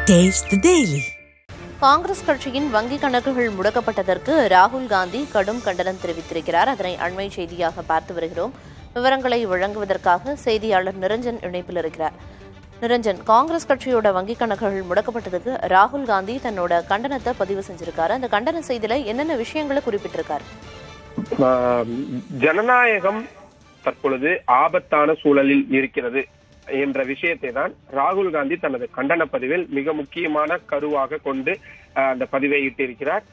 Taste the Daily. Congress கட்சியின் வங்கிக் கணக்குகள் முடக்கப்பட்டதற்கு ராகுல் காந்தி கடும் கண்டனம் தெரிவித்திருக்கிறார். அதனை அண்மை செய்தியாக பார்த்து வருகிறோம். விவரங்களை வழங்குவதற்காக செய்தியாளர் நிரஞ்சன் இணைப்பில் இருக்கிறார். நிரஞ்சன், காங்கிரஸ் கட்சியோட வங்கிக் கணக்குகள் முடக்கப்பட்டதுக்கு ராகுல் காந்தி தன்னோட கண்டனத்தை பதிவு செஞ்சிருக்காரு. அந்த கண்டன செய்தியில என்னென்ன விஷயங்களை குறிப்பிட்டிருக்காரு? ஜனநாயகம் தற்பொழுது ஆபத்தான சூழலில் இருக்கிறது என்ற விஷயத்தை தான் ராகுல் காந்தி தனது கண்டன பதிவில் மிக முக்கியமான கருவாக கொண்டு அந்த பதிவை இட்டிருக்கிறார்.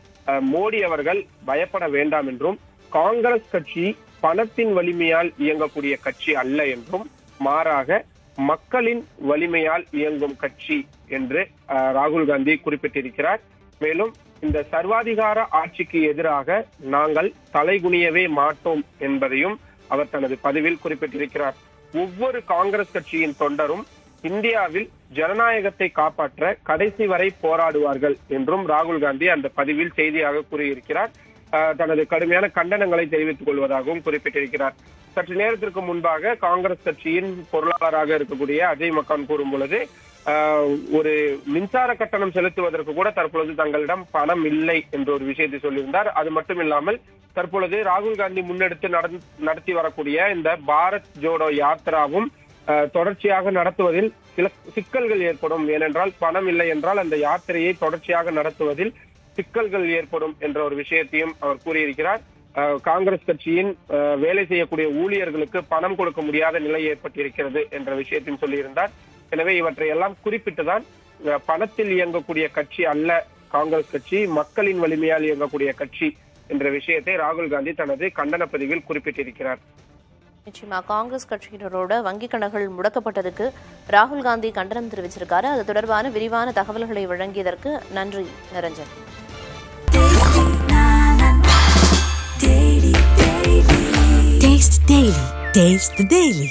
மோடி அவர்கள் பயப்பட வேண்டாம் என்றும், காங்கிரஸ் கட்சி பணத்தின் வலிமையால் இயங்கக்கூடிய கட்சி அல்ல என்றும், மாறாக மக்களின் வலிமையால் இயங்கும் கட்சி என்று ராகுல் காந்தி குறிப்பிட்டிருக்கிறார். மேலும் இந்த சர்வாதிகார ஆட்சிக்கு எதிராக நாங்கள் தலைகுனியவே மாட்டோம் என்பதையும் அவர் தனது பதிவில் குறிப்பிட்டிருக்கிறார். ஒவ்வொரு காங்கிரஸ் கட்சியின் தொண்டரும் இந்தியாவில் ஜனநாயகத்தை காப்பாற்ற கடைசி வரை போராடுவார்கள் என்றும் ராகுல் காந்தி அந்த பதிவில் செய்தியாக கூறியிருக்கிறார். தனது கடுமையான கண்டனங்களை தெரிவித்துக் கொள்வதாகவும் குறிப்பிட்டிருக்கிறார். சற்று நேரத்திற்கு முன்பாக காங்கிரஸ் கட்சியின் பொருளாளராக இருக்கக்கூடிய அஜய் மக்கான் கூறும் பொழுது, ஒரு மின்சார கட்டணம் செலுத்துவதற்கு கூட தற்பொழுது தங்களிடம் பணம் இல்லை என்ற ஒரு விஷயத்தை சொல்லியிருந்தார். அது மட்டும் இல்லாமல் தற்பொழுது ராகுல் காந்தி முன்னெடுத்து நடத்தி வரக்கூடிய இந்த பாரத் ஜோடோ யாத்திராவும் தொடர்ச்சியாக நடத்துவதில் சில சிக்கல்கள் ஏற்படும். ஏனென்றால் பணம் இல்லை என்றால் அந்த யாத்திரையை தொடர்ச்சியாக நடத்துவதில் சிக்கல்கள் ஏற்படும் என்ற ஒரு விஷயத்தையும் அவர் கூறியிருக்கிறார். காங்கிரஸ் கட்சியின் வேலை செய்யக்கூடிய ஊழியர்களுக்கு பணம் கொடுக்க முடியாத நிலை ஏற்பட்டிருக்கிறது என்ற விஷயத்தையும் சொல்லியிருந்தார். எனவே இவற்றை எல்லாம் குறிப்பிட்டுதான் பணத்தில் இயங்கக்கூடிய கட்சி அல்ல காங்கிரஸ் கட்சி, மக்களின் வலிமையால் இயங்கக்கூடிய கட்சி என்ற விஷயத்தை ராகுல் காந்தி தனது கண்டன பதிவில் குறிப்பிட்டிருக்கிறார். நிச்சயமா காங்கிரஸ் கட்சியினரோட வங்கிக் கணக்குகள் முடக்கப்பட்டதுக்கு ராகுல் காந்தி கண்டனம் தெரிவிச்சிருக்காரு. அது தொடர்பான விரிவான தகவல்களை வழங்கியதற்கு நன்றி நிரஞ்சன். Taste the Daily.